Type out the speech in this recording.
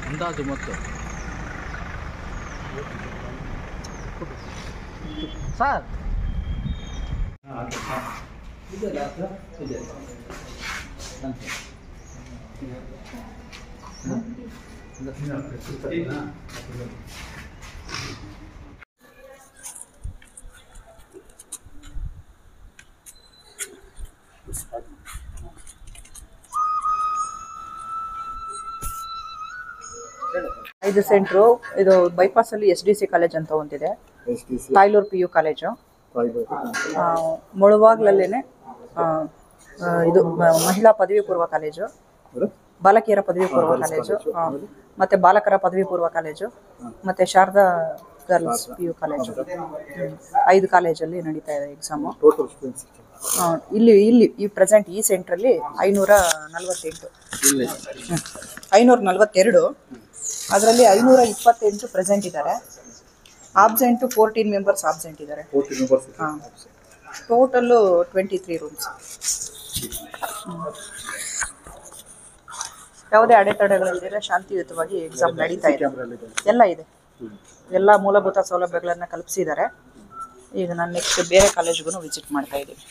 ಅಂದಾಜು ಮತ್ತು ಸರ್ ಇದು ಸೆಂಟ್ರು. ಇದು ಬೈಪಾಸ್ ಅಲ್ಲಿ SDC ಕಾಲೇಜ್ ಅಂತ ಒಂದಿದೆ, ತಾಯ್ಲೂರು PU ಕಾಲೇಜು. ಮುಳುವಾಗ್ಲಲ್ಲೇನೆ ಇದು ಮಹಿಳಾ ಪದವಿ ಪೂರ್ವ ಕಾಲೇಜು, ಬಾಲಕಿಯರ ಪದವಿ ಪೂರ್ವ ಕಾಲೇಜು, ಮತ್ತೆ ಬಾಲಕರ ಪದವಿ ಪೂರ್ವ ಕಾಲೇಜು, ಮತ್ತೆ ಶಾರದಾ ಗರ್ಲ್ಸ್ PU ಕಾಲೇಜು. 5 ಕಾಲೇಜಲ್ಲಿ ನಡೀತಾ ಇದೆ ಎಕ್ಸಾಮು. ಇಲ್ಲಿ ಈ ಪ್ರೆಸೆಂಟ್ ಈ ಸೆಂಟ್ರಲ್ಲಿ 542, ಅದರಲ್ಲಿ 528 ಪ್ರೆಸೆಂಟ್ ಇದ್ದಾರೆ. ಆಬ್ಸೆಂಟು 14 ಮೆಂಬರ್ಸ್ ಆಬ್ಸೆಂಟ್ ಇದ್ದಾರೆ. Total 23 rooms. ಯಾವುದೇ ಅಡೆತಡೆಗಳಿಲ್ಲದೆ ಶಾಂತಿಯುತವಾಗಿ ಎಕ್ಸಾಮ್ ನಡೀತಾ ಇದೆ. ಎಲ್ಲ ಇದೆ, ಎಲ್ಲ ಮೂಲಭೂತ ಸೌಲಭ್ಯಗಳನ್ನು ಕಲ್ಪಿಸಿದ್ದಾರೆ. ಈಗ ನಾನು ನೆಕ್ಸ್ಟ್ ಬೇರೆ ಕಾಲೇಜ್ಗೂ ವಿಸಿಟ್ ಮಾಡ್ತಾ ಇದ್ದೀನಿ.